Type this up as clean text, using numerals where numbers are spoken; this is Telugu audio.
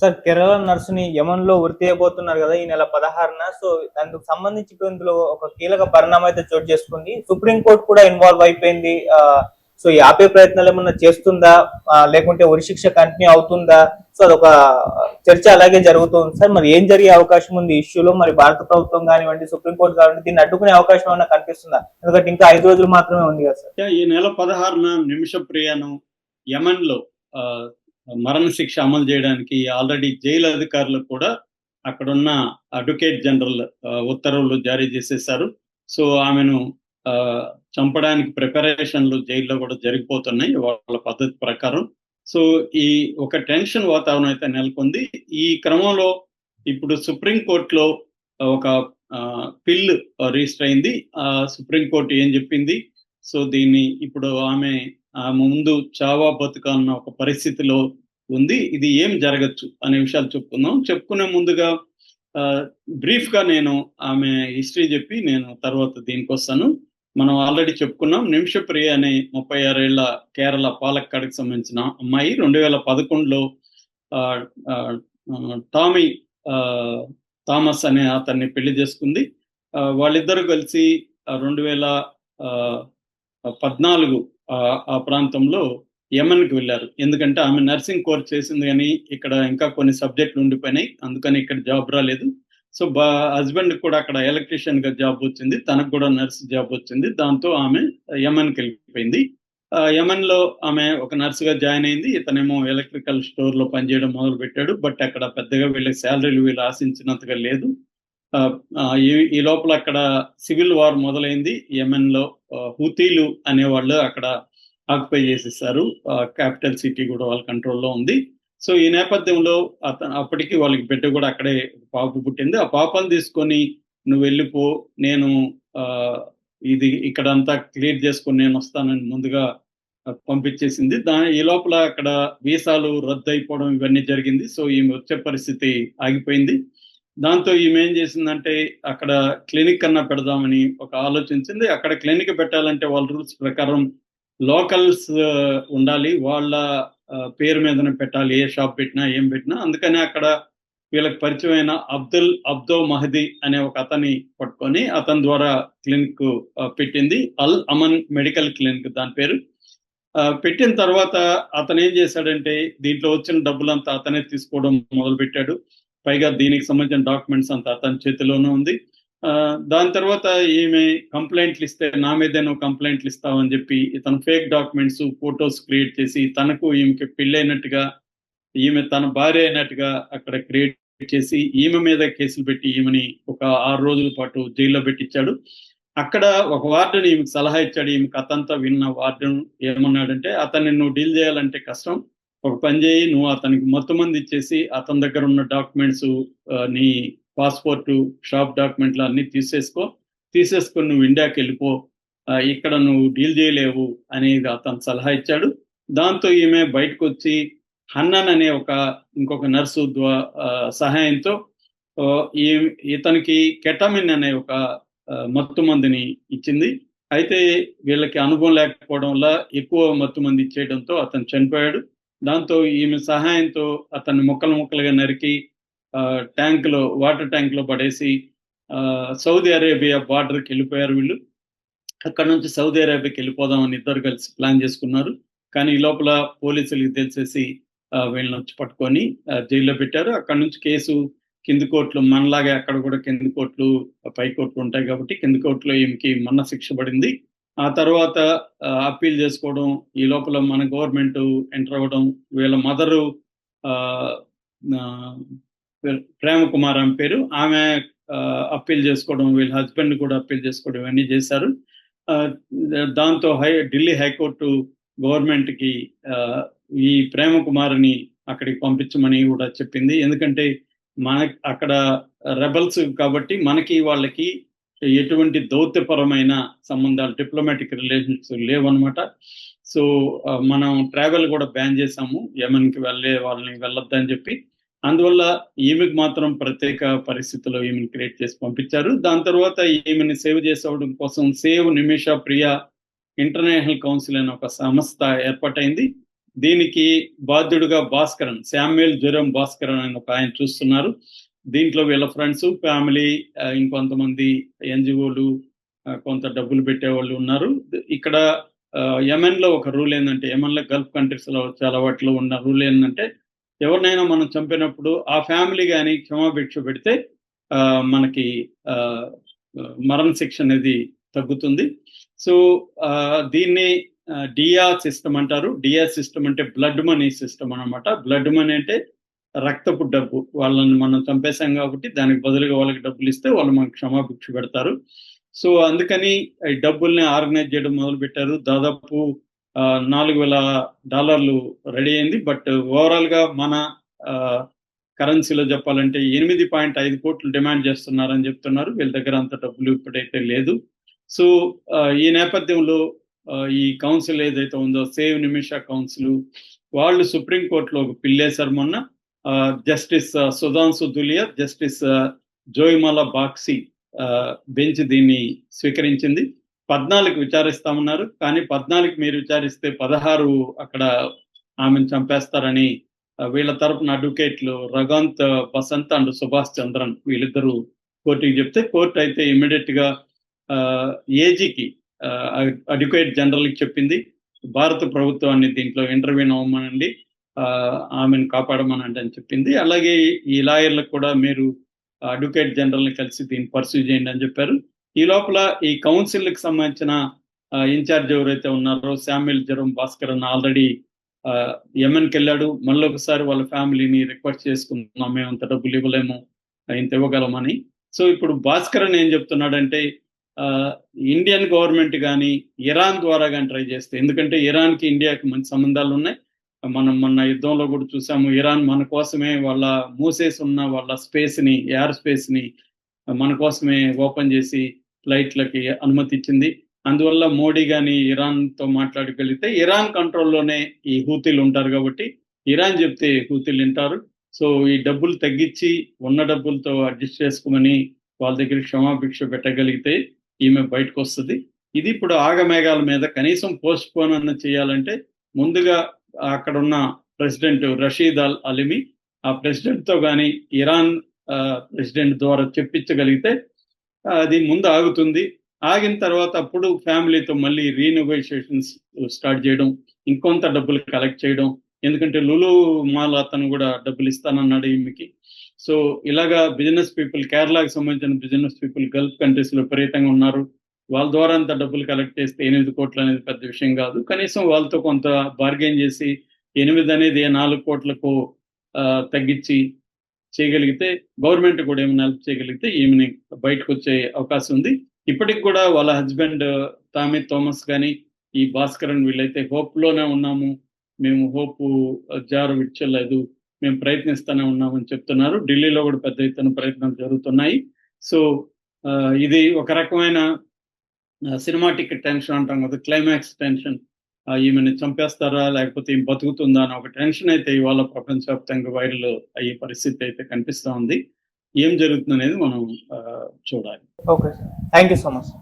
సార్ కేరళ నర్స్‌ని యెమెన్‌లో ఉరి తీయబోతున్నారు గదా! ఈ నెల 16న. సో, అందుకు సంబంధించి ఇప్పుడు ఇందులో ఒక కీలక పరిణామం అయితే చోటు చేసుకుంది. సుప్రీం కోర్ట్ కూడా ఇన్వాల్వ్ అయిపోయింది. సో, ఈ ఆపే ప్రయత్నాలేమన్నా చేస్తుందా? లేకుంటే ఉరి శిక్ష కంటిన్యూ అవుతుందా? సో, అదొక చర్చ అలాగే జరుగుతుంది సార్. మరి ఏం జరిగే అవకాశం ఉంది ఈ ఇష్యూలో? మరి భారత ప్రభుత్వం గానివ్వండి, సుప్రీం కోర్ట్ గానివ్వండి దీన్ని అడ్డుకునే అవకాశం ఏమన్నా కనిపిస్తుందా? ఎందుకంటే ఇంకా 5 రోజులు మాత్రమే ఉంది గదా సార్. ఈ నెల 16న నిమిషప్రియను యెమెన్‌లో మరణశిక్ష అమలు చేయడానికి ఆల్రెడీ జైలు అధికారులు కూడా అక్కడున్న అడ్వకేట్ జనరల్ ఉత్తర్వులు జారీ చేసేశారు. సో ఆమెను చంపడానికి ప్రిపరేషన్లు జైల్లో కూడా జరిగిపోతున్నాయి వాళ్ళ పద్ధతి ప్రకారం. సో ఈ ఒక టెన్షన్ వాతావరణం అయితే నెలకొంది. ఈ క్రమంలో ఇప్పుడు సుప్రీం కోర్టులో ఒక పిల్ రిజిస్టర్ అయింది. సుప్రీంకోర్టు ఏం చెప్పింది, సో దీన్ని ఇప్పుడు ఆమె ముందు చావా బతుక అన్న ఒక పరిస్థితిలో ఉంది. ఇది ఏం జరగచ్చు అనే విషయాలు చెప్పుకుందాం. చెప్పుకునే ముందుగా బ్రీఫ్ గా నేను ఆమె హిస్టరీ చెప్పి నేను తర్వాత దీనికి వస్తాను. మనం ఆల్రెడీ చెప్పుకున్నాం. నిమిషప్రియ అనే 36 ఏళ్ల కేరళ పాలక్కాడ్కి సంబంధించిన అమ్మాయి 2011లో టామీ థామస్ అనే అతన్ని పెళ్లి చేసుకుంది. వాళ్ళిద్దరూ కలిసి 2014 ఆ ప్రాంతంలో యెమెన్కి వెళ్ళారు. ఎందుకంటే ఆమె నర్సింగ్ కోర్స్ చేసింది కానీ ఇక్కడ ఇంకా కొన్ని సబ్జెక్టులు ఉండిపోయినాయి, అందుకని ఇక్కడ జాబ్ రాలేదు. సో హస్బెండ్ కూడా అక్కడ ఎలక్ట్రీషియన్ గా జాబ్ వచ్చింది, తనకు కూడా నర్స్ జాబ్ వచ్చింది. దాంతో ఆమె యెమెన్కి వెళ్ళిపోయింది. యెమెన్ లో ఆమె ఒక నర్స్ గా జాయిన్ అయింది. ఇతనేమో ఎలక్ట్రికల్ స్టోర్ లో పనిచేయడం మొదలు పెట్టాడు. బట్ అక్కడ పెద్దగా వీళ్ళకి శాలరీలు వీళ్ళు ఆశించినంతగా లేదు. ఈ లోపల అక్కడ సివిల్ వార్ మొదలైంది. యెమెన్ లో హూతీలు అనేవాళ్ళు అక్కడ ఆక్యుపై చేసేసారు. క్యాపిటల్ సిటీ కూడా వాళ్ళ కంట్రోల్లో ఉంది. సో ఈ నేపథ్యంలో అప్పటికి వాళ్ళకి బిడ్డ కూడా అక్కడే పాప పుట్టింది. ఆ పాపను తీసుకొని నువ్వు వెళ్ళిపో, నేను ఇది ఇక్కడంతా క్లియర్ చేసుకొని నేను వస్తానని ముందుగా పంపించేసింది. ఈ లోపల అక్కడ వీసాలు రద్దు అయిపోవడం ఇవన్నీ జరిగింది. సో ఈమె వచ్చే పరిస్థితి ఆగిపోయింది. దాంతో ఈమె ఏం చేసిందంటే అక్కడ క్లినిక్ అన్నా పెడదామని ఒక ఆలోచించింది. అక్కడ క్లినిక్ పెట్టాలంటే వాళ్ళ రూల్స్ ప్రకారం లోకల్స్ ఉండాలి, వాళ్ళ పేరు మీదనే పెట్టాలి, ఏ షాప్ పెట్టినా ఏం పెట్టినా. అందుకని అక్కడ వీళ్ళకి పరిచయమైన అబ్దో మహదీ అనే ఒక అతని పట్టుకొని అతని ద్వారా క్లినిక్ పెట్టింది. అల్ అమన్ మెడికల్ క్లినిక్ దాని పేరు. పెట్టిన తర్వాత అతను ఏం చేశాడంటే దీంట్లో వచ్చిన డబ్బులంతా అతనే తీసుకోవడం మొదలు పెట్టాడు. పైగా దీనికి సంబంధించిన డాక్యుమెంట్స్ అంతా అతని చేతిలోనే ఉంది. దాని తర్వాత ఈమె కంప్లైంట్లు ఇస్తే నా మీదే నువ్వు కంప్లైంట్లు ఇస్తావని చెప్పి ఇతను ఫేక్ డాక్యుమెంట్స్ ఫొటోస్ క్రియేట్ చేసి తనకు ఈమెకి పెళ్ళైనట్టుగా, ఈమె తన భార్య అయినట్టుగా అక్కడ క్రియేట్ చేసి ఈమె మీద కేసులు పెట్టి ఈమెని ఒక 6 రోజుల పాటు జైల్లో పెట్టించాడు. అక్కడ ఒక వార్డెన్ ఈమెకు సలహా ఇచ్చాడు. ఈమె కథంతా విన్న వార్డెన్ ఏమన్నాడంటే, అతన్ని నువ్వు డీల్ చేయాలంటే కష్టం, ఒక పని చేయి, నువ్వు అతనికి మొత్తం మంది ఇచ్చేసి అతని దగ్గర ఉన్న డాక్యుమెంట్స్, నీ పాస్పోర్టు, షాప్ డాక్యుమెంట్లు అన్ని తీసేసుకొని నువ్వు ఇండియాకి వెళ్ళిపో, ఇక్కడ నువ్వు డీల్ చేయలేవు అనేది అతను సలహా ఇచ్చాడు. దాంతో ఈమె బయటకు వచ్చి హన్నన్ అనే ఇంకొక నర్సు సహాయంతో ఇతనికి కెటమిన్ అనే ఒక మత్తు మందుని ఇచ్చింది. అయితే వీళ్ళకి అనుభవం లేకపోవడం వల్ల ఎక్కువ మత్తు మంది ఇచ్చేయడంతో అతను చనిపోయాడు. దాంతో ఈమె సహాయంతో అతన్ని ముక్కలుగా నరికి వాటర్ ట్యాంక్ లో పడేసి సౌదీ అరేబియా బార్డర్కి వెళ్ళిపోయారు వీళ్ళు. అక్కడ నుంచి సౌదీ అరేబియాకి వెళ్ళిపోదామని ఇద్దరు కలిసి ప్లాన్ చేసుకున్నారు. కానీ ఈ లోపల పోలీసులకి తెలిసేసి వీళ్ళని వచ్చి పట్టుకొని జైల్లో పెట్టారు. అక్కడ నుంచి కేసు కింది కోర్టులు, మనలాగే అక్కడ కూడా కింది కోర్టులు పై కోర్టులు ఉంటాయి కాబట్టి కింది కోర్టులో ఈమెకి మరణ శిక్ష పడింది. ఆ తర్వాత అప్పీల్ చేసుకోవడం, ఈ లోపల మన గవర్నమెంట్ ఎంటర్ అవ్వడం, వీళ్ళ మదరు ప్రేమ కుమార్ ఆమె పేరు, ఆమె అప్పీల్ చేసుకోవడం, వీళ్ళ హస్బెండ్ కూడా అప్పీల్ చేసుకోవడం ఇవన్నీ చేశారు. దాంతో ఢిల్లీ హైకోర్టు గవర్నమెంట్కి ఈ ప్రేమ కుమార్ని అక్కడికి పంపించమని కూడా చెప్పింది. ఎందుకంటే అక్కడ రెబల్స్ కాబట్టి మనకి వాళ్ళకి ఎటువంటి దౌత్యపరమైన సంబంధాలు, డిప్లొమాటిక్ రిలేషన్స్ లేవన్నమాట. సో మనం ట్రావెల్ కూడా బ్యాన్ చేసాము, యెమెన్కి వాళ్ళని వెళ్ళొద్దని చెప్పి. అందువల్ల ఈమెకు మాత్రం ప్రత్యేక పరిస్థితుల్లో ఈమెను క్రియేట్ చేసి పంపించారు. దాని తర్వాత ఈమెని సేవ్ చేసుకోవడం కోసం సేవ్ నిమిష ప్రియ ఇంటర్నేషనల్ కౌన్సిల్ అనే ఒక సంస్థ ఏర్పాటైంది. దీనికి బాధ్యుడుగా భాస్కరన్, శామ్యుయల్ జెరోమ్ భాస్కరన్ అని ఒక ఆయన చూస్తున్నారు. దీంట్లో వీళ్ళ ఫ్రెండ్స్, ఫ్యామిలీ, ఇంకొంతమంది ఎన్జిఓలు, కొంత డబ్బులు పెట్టేవాళ్ళు ఉన్నారు. ఇక్కడ యెమెన్ లో ఒక రూల్ ఏంటంటే, యెమెన్ లో గల్ఫ్ కంట్రీస్ లో చాలా వాటిలో ఉన్న రూల్ ఏంటంటే, ఎవరినైనా మనం చంపినప్పుడు ఆ ఫ్యామిలీ కానీ క్షమాభిక్ష పెడితే మనకి మరణ శిక్ష అనేది తగ్గుతుంది. సో దీన్ని డియా సిస్టమ్ అంటారు. డియా సిస్టమ్ అంటే బ్లడ్ మనీ సిస్టమ్ అన్నమాట. బ్లడ్ మనీ అంటే రక్తపు డబ్బు. వాళ్ళని మనం చంపేశాం కాబట్టి దానికి బదులుగా వాళ్ళకి డబ్బులు ఇస్తే వాళ్ళు మనకు క్షమాభిక్ష పెడతారు. సో అందుకని ఈ డబ్బుల్ని ఆర్గనైజ్ చేయడం మొదలు పెట్టారు. దాదాపు $4,000 రెడీ అయింది. బట్ ఓవరాల్ గా మన కరెన్సీలో చెప్పాలంటే 8.5 కోట్లు డిమాండ్ చేస్తున్నారని చెప్తున్నారు. వీళ్ళ దగ్గర అంత డబ్బులు ఇప్పుడైతే లేదు. సో ఈ నేపథ్యంలో ఈ కౌన్సిల్ ఏదైతే ఉందో, సేవ్ నిమిషా కౌన్సిల్, వాళ్ళు సుప్రీంకోర్టులో ఒక పిల్లేశారు మొన్న. Justice Sudhanshu దులియా, justice జోయిమాలా boxy bench దీన్ని స్వీకరించింది. 14 విచారిస్తామన్నారు. కానీ 14 మీరు విచారిస్తే 16 అక్కడ ఆమెను చంపేస్తారని వీళ్ళ తరపున అడ్వకేట్లు రఘాంత్ బసంత్ అండ్ సుభాష్ చంద్రన్ వీళ్ళిద్దరూ కోర్టుకి చెప్తే, కోర్టు అయితే ఇమ్మీడియట్ గా ఏజీకి, అడ్వకేట్ జనరల్ కి చెప్పింది, భారత ప్రభుత్వాన్ని దీంట్లో ఇంటర్వ్యూన్ అవ్వమనండి, ఆమెను కాపాడమనండి అని చెప్పింది. అలాగే ఈ లాయర్లకు కూడా మీరు అడ్వకేట్ జనరల్ ని కలిసి దీన్ని పర్సూ చేయండి అని చెప్పారు. ఈ లోపల ఈ కౌన్సిల్ కి సంబంధించిన ఇన్ఛార్జ్ ఎవరైతే ఉన్నారో శామ్యుయల్ జెరోమ్ భాస్కరన్ ఆల్రెడీ యెమెన్కి వెళ్ళాడు. మళ్ళీ ఒకసారి వాళ్ళ ఫ్యామిలీని రిక్వెస్ట్ చేసుకున్నాం, మేము అంత డబ్బులు ఇవ్వలేము, ఇంత ఇవ్వగలమని. సో ఇప్పుడు భాస్కరన్ ఏం చెప్తున్నాడంటే, ఇండియన్ గవర్నమెంట్ కానీ ఇరాన్ ద్వారా కానీ ట్రై చేస్తే, ఎందుకంటే ఇరాన్కి ఇండియాకి మంచి సంబంధాలు ఉన్నాయి. మనం మొన్న యుద్ధంలో కూడా చూసాము, ఇరాన్ మన కోసమే వాళ్ళ మూసేసి ఉన్న వాళ్ళ స్పేస్ని, ఎయిర్ స్పేస్ని మన కోసమే ఓపెన్ చేసి ఫ్లైట్లకి అనుమతి ఇచ్చింది. అందువల్ల మోడీ కానీ ఇరాన్తో మాట్లాడగలిగితే, ఇరాన్ కంట్రోల్లోనే ఈ హూతీలు ఉంటారు కాబట్టి ఇరాన్ చెప్తే హూతీలు వింటారు. సో ఈ డబ్బులు తగ్గించి ఉన్న డబ్బులతో అడ్జస్ట్ చేసుకోమని వాళ్ళ దగ్గర క్షమాభిక్ష పెట్టగలిగితే ఈమె బయటకు వస్తుంది. ఇది ఇప్పుడు ఆగమేఘాల మీద కనీసం పోస్ట్ పోన్ అన్న చేయాలంటే ముందుగా అక్కడ ఉన్న ప్రెసిడెంట్ రషీద్ అల్ అలిమి, ఆ ప్రెసిడెంట్ తో కానీ ఇరాన్ ప్రెసిడెంట్ ద్వారా చెప్పించగలిగితే అది ముందు ఆగుతుంది. ఆగిన తర్వాత అప్పుడు ఫ్యామిలీతో మళ్ళీ రీనెగోషియేషన్స్ స్టార్ట్ చేయడం, ఇంకొంత డబ్బులు కలెక్ట్ చేయడం. ఎందుకంటే లులు మాల్ అతను కూడా డబ్బులు ఇస్తానన్నాడు ఈమెకి. సో ఇలాగా బిజినెస్ పీపుల్, కేరళకి సంబంధించిన బిజినెస్ పీపుల్ గల్ఫ్ కంట్రీస్ లో విపరీతంగా ఉన్నారు. వాళ్ళ ద్వారా అంత డబ్బులు కలెక్ట్ చేస్తే 8 కోట్లు అనేది పెద్ద విషయం కాదు. కనీసం వాళ్ళతో కొంత బార్గెన్ చేసి 8 అనేది 4 కోట్లకు తగ్గించి చేయగలిగితే, గవర్నమెంట్ కూడా ఏమైనా హెల్ప్ చేయగలిగితే ఈమెని బయటకు వచ్చే అవకాశం ఉంది. ఇప్పటికి కూడా వాళ్ళ హస్బెండ్ టామీ థామస్ కానీ ఈ భాస్కరన్ వీళ్ళైతే హోప్ లోనే ఉన్నాము, మేము హోప్ జారు విడిచలేదు, మేము ప్రయత్నిస్తూనే ఉన్నామని చెప్తున్నారు. ఢిల్లీలో కూడా పెద్ద ఎత్తున ప్రయత్నాలు జరుగుతున్నాయి. సో ఇది ఒక రకమైన సినిమాటిక్ టెన్షన్ అంటాం కదా, క్లైమాక్స్ టెన్షన్. ఈమెను చంపేస్తారా లేకపోతే ఈమె బతుకుతుందా అని ఒక టెన్షన్ అయితే ఇవాళ ప్రపంచవ్యాప్తంగా వైరల్ అయ్యే పరిస్థితి అయితే కనిపిస్తూ ఉంది. ఏం జరుగుతుంది అనేది మనం చూడాలి. Okay sir, thank you so much.